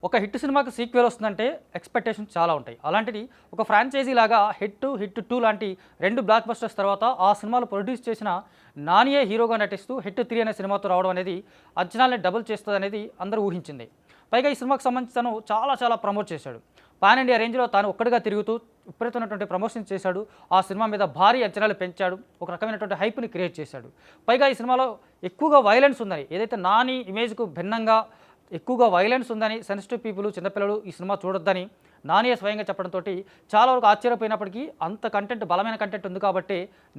ఒక హిట్ సినిమాకి సీక్వెల్ వస్తుందంటే ఎక్స్‌పెక్టేషన్స్ చాలా ఉంటాయి. అలాంటిది ఒక ఫ్రాంచైజీ లాగా హిట్ 2 లాంటి 2 బ్లాక్ బస్టర్స్ తర్వాత ఆ సినిమాలు ప్రొడ్యూస్ చేసిన నానియే హీరోగా నటిస్తూ హిట్ 3 అనే సినిమాతో రావడం అనేది అంచనాల్ని డబుల్ చేస్తదనేది అందరూ ఊహించింది. పైగా ఈ సినిమాకి సంబంధించి తను చాలా ప్రమోట్ చేశాడు. పాన్ ఇండియా రేంజ్‌లో తాను ఒక్కడిగా తిరుగుతూ విపరీతమైనటువంటి ప్రమోషన్స్ చేశాడు. ఆ సినిమా మీద భారీ అంచనాలు పెంచాడు. ఒక రకమైనటువంటి హైప్‌ని క్రియేట్ చేశాడు. పైగా ఈ సినిమాలో ఎక్కువగా వయలెన్స్ ఉందని, ఏదైతే నాని ఇమేజ్‌కు భిన్నంగా ఎక్కువగా వైలెన్స్ ఉందని, సెన్సిటివ్ పీపుల్ చిన్నపిల్లలు ఈ సినిమా చూడొద్దని నానియే స్వయంగా చెప్పడంతో చాలా వరకు ఆశ్చర్యపోయినప్పటికీ అంత కంటెంట్, బలమైన కంటెంట్ ఉంది కాబట్టి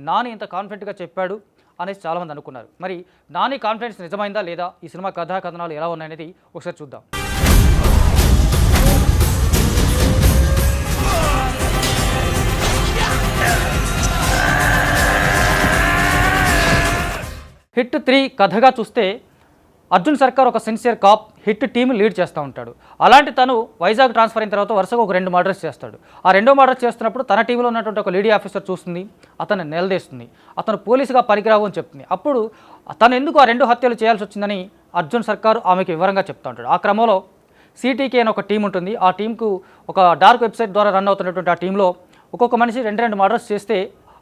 నాని ఇంత కాన్ఫిడెంట్గా చెప్పాడు అనేసి చాలామంది అనుకున్నారు. మరి నాని కాన్ఫిడెన్స్ నిజమైందా లేదా, ఈ సినిమా కథా కథనాలు ఎలా ఉన్నాయనేది ఒకసారి చూద్దాం. హిట్ 3 కథగా చూస్తే అర్జున్ సర్కార్ ఒక sincere cop, HIT team lead చేస్తూ ఉంటాడు. అలాంటి తను వైజాగ్ ట్రాన్స్ఫర్ అయిన తర్వాత వరుసగా ఒక 2 మర్డర్స్ చేస్తాడు. ఆ 2వ మర్డర్ చేస్తున్నప్పుడు తన టీంలో ఉన్నటువంటి ఒక లేడీ ఆఫీసర్ చూస్తుంది, అతను నిలదీస్తుంది, అతను పోలీసుగా పనికిరావు అని చెప్తుంది. అప్పుడు తను ఎందుకు ఆ 2 హత్యలు చేయాల్సి వచ్చిందని అర్జున్ సర్కార్ ఆమెకి వివరంగా చెప్తూ ఉంటాడు. ఆ క్రమంలో సిటీకే అని ఒక టీం ఉంటుంది. ఆ టీంకు ఒక డార్క్ వెబ్సైట్ ద్వారా రన్ అవుతున్నటువంటి ఆ టీంలో ఒక్కొక్క మనిషి 2 మర్డర్స్ చేస్తే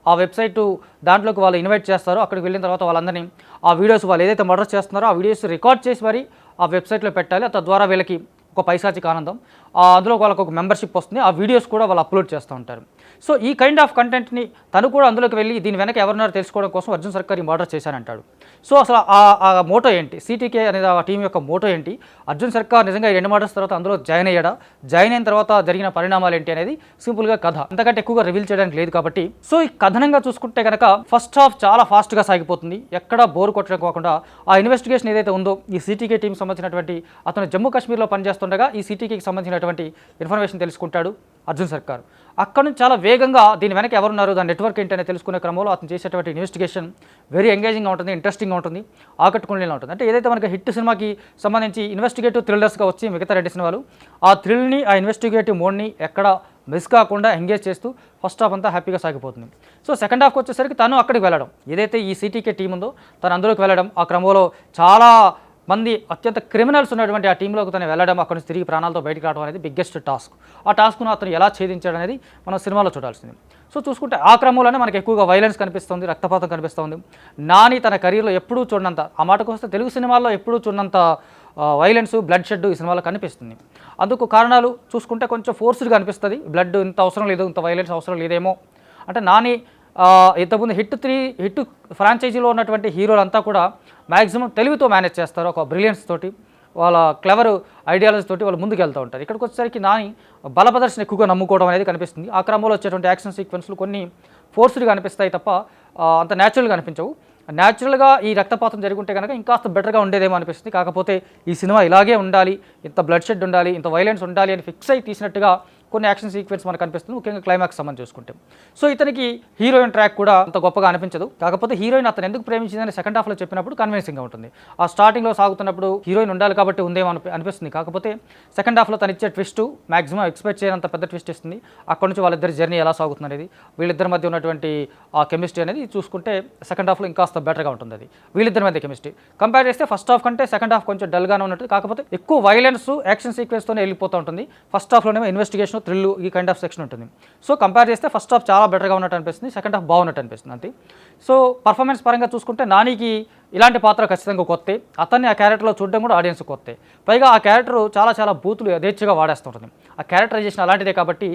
ఆ వెబ్సైటు దాంట్లోకి వాళ్ళు ఇన్వైట్ చేస్తారు. అక్కడికి వెళ్ళిన తర్వాత వాళ్ళందరినీ ఆ వీడియోస్, వాళ్ళు ఏదైతే మర్డర్ చేస్తున్నారో ఆ వీడియోస్ రికార్డ్ చేసి మరి ఆ వెబ్సైట్లో పెట్టాలి. తద్వారా వీళ్ళకి ఒక పైశాచిక ఆనందం, అందులో వాళ్ళకు ఒక మెంబర్షిప్ వస్తుంది. ఆ వీడియోస్ కూడా వాళ్ళు అప్లోడ్ చేస్తూ ఉంటారు. సో ఈ కైండ్ ఆఫ్ కంటెంట్ని తను కూడా అందులోకి వెళ్ళి దీని వెనక ఎవరున్నారో తెలుసుకోవడం కోసం అర్జున్ సర్కార్ ఈ మర్డర్ చేశానంటాడు. సో అసలు ఆ మోటో ఏంటి, సిటీకే అనేది ఆ టీం యొక్క మోటో ఏంటి, అర్జున్ సర్కార్ నిజంగా ఈ 2 మర్డర్స్ తర్వాత అందులో జాయిన్ అయ్యాడా, జాయిన్ అయిన తర్వాత జరిగిన పరిణామాలు ఏంటి అనేది సింపుల్గా కథ, అంతకంటే ఎక్కువగా రివీల్ చేయడానికి లేదు కాబట్టి. సో ఈ కథనంగా చూసుకుంటే కనుక ఫస్ట్ హాఫ్ చాలా ఫాస్ట్గా సాగిపోతుంది, ఎక్కడా బోర్ కొట్టడం కాకుండా. ఆ ఇన్వెస్టిగేషన్ ఏదైతే ఉందో ఈ సిటీకే టీంకి సంబంధించినటువంటి అతను జమ్మూ కాశ్మీర్లో పనిచేస్తుండగా ఈ సిటీకి సంబంధించినటువంటి ఇన్ఫర్మేషన్ తెలుసుకుంటాడు అర్జున్ సర్కార్. అక్కడ నుంచి చాలా వేగంగా దీని వెనక ఎవరున్నారు, దాని నెట్వర్క్ ఏంటనే తెలుసుకునే క్రమంలో అతను చేసేటువంటి ఇన్వెస్టిగేషన్ వెరీ ఎంగేజింగ్గా ఉంటుంది, ఇంట్రెస్టింగ్గా ఉంటుంది, ఆకట్టుకునేలా ఉంటుంది. అంటే ఏదైతే మనకి హిట్ సినిమాకి సంబంధించి ఇన్వెస్టిగేటివ్ థ్రిల్లర్స్గా వచ్చి మిగతా 2 సినిమాలు ఆ థ్రిల్ని, ఆ ఇన్వెస్టిగేటివ్ మోడ్ని ఎక్కడ మిస్ కాకుండా ఎంగేజ్ చేస్తూ ఫస్ట్ హాఫ్ అంతా హ్యాపీగా సాగిపోతుంది. సో సెకండ్ హాఫ్కి వచ్చేసరికి తను అక్కడికి వెళ్ళడం, ఏదైతే ఈ సిటీకే టీం ఉందో తను అందులోకి వెళ్ళడం, ఆ క్రమంలో చాలా మంది అత్యంత క్రిమినల్స్ ఉన్నటువంటి ఆ టీంలోకి తను వెళ్ళడం, అక్కడి నుంచి తిరిగి ప్రాణాలతో బయటకు రావడం అనేది బిగ్గెస్ట్ టాస్క్. ఆ టాస్క్ను అతను ఎలా ఛేదించాడు అనేది మనం సినిమాలో చూడాల్సింది. సో చూసుకుంటే ఆ క్రమంలోనే మనకి ఎక్కువగా వైలెన్స్ కనిపిస్తుంది, రక్తపాతం కనిపిస్తుంది. నాని తన కెరీర్లో ఎప్పుడూ చూడనంత, ఆ మాటకు వస్తే తెలుగు సినిమాల్లో ఎప్పుడూ చూడనంత వైలెన్స్, బ్లడ్ షెడ్ ఈ సినిమాలో కనిపిస్తుంది. అందుకు కారణాలు చూసుకుంటే కొంచెం ఫోర్స్డ్గా అనిపిస్తుంది. బ్లడ్ ఇంత అవసరం లేదు, ఇంత వైలెన్స్ అవసరం లేదేమో. అంటే నాని ఇంతకుముందు హిట్ ఫ్రాంచైజీలో ఉన్నటువంటి హీరోలంతా కూడా మ్యాక్సిమం తెలివితో మేనేజ్ చేస్తారు, ఒక బ్రిలియన్స్ తోటి, వాళ్ళ క్లెవర్ ఐడియాలజీ తోటి వాళ్ళు ముందుకు వెళ్తూ ఉంటారు. ఇక్కడికి వచ్చేసరికి నాని బల ప్రదర్శన ఎక్కువగా నమ్ముకోవడం అనేది కనిపిస్తుంది. ఆ క్రమంలో వచ్చేటువంటి యాక్షన్ సీక్వెన్స్లు కొన్ని ఫోర్స్డ్గా అనిపిస్తాయి తప్ప అంత న్యాచురల్గా అనిపించవు. న్యాచురల్గా ఈ రక్తపాతం జరుగుంటే కనుక ఇంకాస్త బెటర్గా ఉండేదేమో అనిపిస్తుంది. కాకపోతే ఈ సినిమా ఇలాగే ఉండాలి, ఇంత బ్లడ్ షెడ్ ఉండాలి, ఇంత వైలెన్స్ ఉండాలి అని ఫిక్స్ అయి తీసినట్టుగా కొన్ని యాక్షన్ సీక్వెన్స్ మనకు కనిపిస్తుంది, ముఖ్యంగా క్లైమాక్స్ సంబంధం చూసుకుంటే. సో ఇతనికి హీరోయిన్ ట్రాక్ కూడా అంత గొప్పగా అనిపించదు. కాకపోతే హీరోయిన్ అతను ఎందుకు ప్రేమించిందని సెకండ్ హాఫ్లో చెప్పినప్పుడు కన్విన్సింగ్గా ఉంటుంది. ఆ స్టార్టింగ్లో సాగుతున్నప్పుడు హీరోయిన్ ఉండాలి కాబట్టి ఉందేమో అనిపిస్తుంది. కాకపోతే సెకండ్ హాఫ్లో తను ఇచ్చే ట్విస్ట్ మ్యాక్సిమం ఎక్స్పెక్ట్ చేయనంత పెద్ద ట్విస్ట్ ఇస్తుంది. అక్కడ నుంచి వాళ్ళిద్దరి జర్నీ ఎలా సాగుతుంది అనేది, వీళ్ళిద్దరి మధ్య ఉన్నటువంటి ఆ కెమిస్ట్రీ అనేది చూసుకుంటే సెకండ్ హాఫ్లో ఇంకాస్త బెటర్గా ఉంటుంది. అది వీళ్ళిద్దరి మధ్య కెమిస్ట్రీ కంపేర్ చేస్తే ఫస్ట్ హాఫ్ కంటే సెకండ్ హాఫ్ కొంచెం డల్గానే ఉన్నట్టు, కాకపోతే ఎక్కువ వైలెన్స్, యాక్షన్ సీక్వెన్స్తోనే వెళ్ళిపోతూ ఉంటుంది. ఫస్ట్ హాఫ్లోనేమో ఇన్వెస్టిగేషన్, థ్రిల్, ఈ కైండ్ ఆఫ్ సెక్షన్ ఉంటుంది. సో కంపేర్ చేస్తే ఫస్ట్ హాఫ్ చాలా బెటర్గా ఉన్నట్టు అనిపిస్తుంది, సెకండ్ హాఫ్ బాగున్నట్టు అనిపిస్తుంది అంతే. సో పర్ఫార్మెన్స్ పరంగా చూసుకుంటే నానికి ఇలాంటి పాత్ర ఖచ్చితంగా కొత్తే, అతన్ని ఆ క్యారెక్టర్లో చూడడం కూడా ఆడియన్స్ కొత్తే. పైగా ఆ క్యారెక్టర్ చాలా బూతులు యథేచ్ఛగా వాడేస్తుంటుంది. ఆ క్యారెక్టరైజేషన్ అలాంటిదే కాబట్టి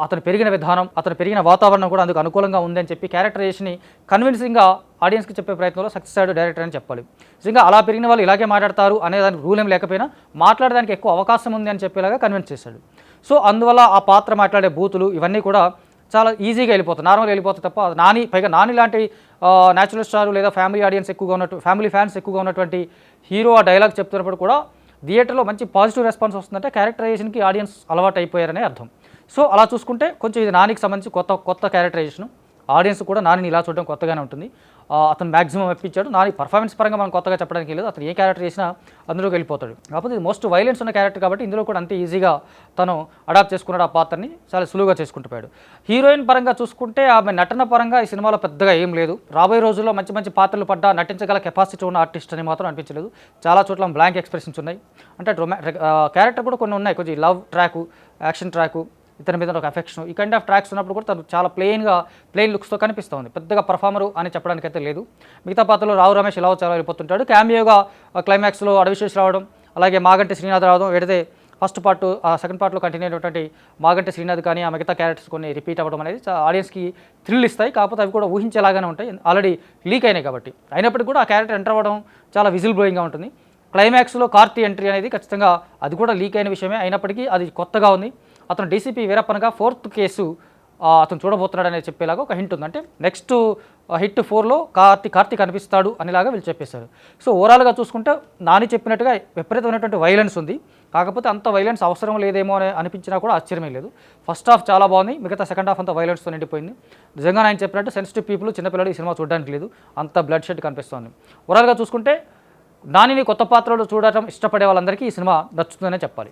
అతను పెరిగిన విధానం, అతను పెరిగిన వాతావరణం కూడా అందుకు అనుకూలంగా ఉందని చెప్పి క్యారెక్టరైజేషన్ని కన్విన్సింగ్గా ఆడియన్స్కి చెప్పే ప్రయత్నంలో సక్సెస్ అయ్యాడు డైరెక్టర్ అని చెప్పాలి. నిజంగా అలా పెరిగిన వాళ్ళు ఇలాగే మాట్లాడతారు అనే దానికి రూల్ ఏం లేకపోయినా మాట్లాడడానికి ఎక్కువ అవకాశం ఉంది అని చెప్పేలాగా కన్విన్స్ చేశాడు. సో అందువల్ల ఆ పాత్ర మాట్లాడే బూతులు ఇవన్నీ కూడా చాలా ఈజీగా వెళ్ళిపోతాయి, నార్మల్గా వెళ్ళిపోతాయి తప్ప పైగా నాని లాంటి న్యాచురల్ స్టార్ లేదా ఫ్యామిలీ ఆడియన్స్ ఎక్కువగా ఉన్నట్టు, ఫ్యామిలీ ఫ్యాన్స్ ఎక్కువగా ఉన్నటువంటి హీరో ఆ డైలాగ్ చెప్తున్నప్పుడు కూడా థియేటర్లో మంచి పాజిటివ్ రెస్పాన్స్ వస్తుందంటే క్యారెక్టరైజేషన్కి ఆడియన్స్ అలవాటు అయిపోయారనే అర్థం. సో అలా చూసుకుంటే కొంచెం ఇది నానికి సంబంధించి కొత్త క్యారెక్టరైజేషన్, ఆడియన్స్ కూడా నానిని ఇలా చూడడం కొత్తగానే ఉంటుంది. అతను మ్యాక్సిమం మెప్పించాడు. నాని పర్ఫార్మెన్స్ పరంగా మనం కొత్తగా చెప్పడానికి లేదు, అతను ఏ క్యారెక్టర్ చేసినా అందులోకి వెళ్ళిపోతాడు. కాకపోతే ఇది మోస్ట్ వైలెన్స్ ఉన్న క్యారెక్టర్ కాబట్టి ఇందులో కూడా అంతే ఈజీగా తను అడాప్ట్ చేసుకున్నాడు, ఆ పాత్రని చాలా సులువుగా చేసుకుంటూ పోయాడు. హీరోయిన్ పరంగా చూసుకుంటే ఆమె నటన పరంగా ఈ సినిమాలో పెద్దగా ఏం లేదు. రాబోయే రోజుల్లో మంచి మంచి పాత్రలు పడ్డా నటించగల కెపాసిటీ ఉన్న ఆర్టిస్ట్ అని మాత్రం అనిపించలేదు. చాలా చోట్ల బ్లాంక్ ఎక్స్ప్రెషన్స్ ఉన్నాయి. అంటే క్యారెక్టర్ కూడా కొన్ని ఉన్నాయి, కొంచెం లవ్ ట్రాకు, యాక్షన్ ట్రాకు, ఇతని మీద ఒక అఫెక్షన్, ఈ కైండ్ ఆఫ్ ట్రాక్స్ ఉన్నప్పుడు కూడా తను చాలా ప్లెయిన్ లుక్స్తో కనిపిస్తుంది. పెద్దగా పర్ఫార్మరు అని చెప్పడానికి అయితే లేదు. మిగతా పాత్రలో రావు రమేష్ ఇలా చాలా వెళ్ళిపోతుంటాడు. క్యామియోగా క్లైమాక్స్లో అడవిశేష్ రావడం, అలాగే మాగంటి శ్రీనాథ్ రావడం, ఏదైతే ఫస్ట్ పార్ట్ సెకండ్ పార్ట్లో కంటిన్యూ అయినటువంటి మాగంటి శ్రీనాథ్ కానీ ఆ మిగతా క్యారెక్టర్స్ కొన్ని రిపీట్ అవ్వడం అనేది ఆడియన్స్కి థ్రిల్ ఇస్తాయి. కాకపోతే అవి కూడా ఊహించేలాగానే ఉంటాయి, ఆల్రెడీ లీక్ అయినాయి కాబట్టి. అయినప్పటికీ కూడా ఆ క్యారెక్టర్ ఎంటర్ అవ్వడం చాలా విజిల్ బ్లోయింగ్గా ఉంటుంది. క్లైమాక్స్లో కార్తీ ఎంట్రీ అనేది ఖచ్చితంగా అది కూడా లీక్ అయిన విషయమే, అయినప్పటికీ అది కొత్తగా ఉంది. అతను డీసీపీ వీరప్పనగా 4th కేసు అతను చూడబోతున్నాడు అనేది చెప్పేలాగా ఒక హింట్ ఉంది. అంటే నెక్స్ట్ హిట్ 4లో కార్తీ కనిపిస్తాడు అనేలాగా వీళ్ళు చెప్పేశారు. సో ఓవరాల్గా చూసుకుంటే నాని చెప్పినట్టుగా విపరీతమైనటువంటి వైలెన్స్ ఉంది. కాకపోతే అంత వైలెన్స్ అవసరం లేదేమో అని అనిపించినా కూడా ఆశ్చర్యమే లేదు. ఫస్ట్ హాఫ్ చాలా బాగుంది, మిగతా సెకండ్ హాఫ్ అంతా వైలెన్స్తో నిండిపోయింది. నిజంగా ఆయన చెప్పినట్టు సెన్సిటివ్ పీపుల్, చిన్నపిల్లలు ఈ సినిమా చూడడానికి లేదు, అంత బ్లడ్ షెడ్ కనిపిస్తుంది. ఓవరాల్గా చూసుకుంటే నానిని కొత్త పాత్రలు చూడటం ఇష్టపడే వాళ్ళందరికీ ఈ సినిమా నచ్చుతుందనే చెప్పాలి.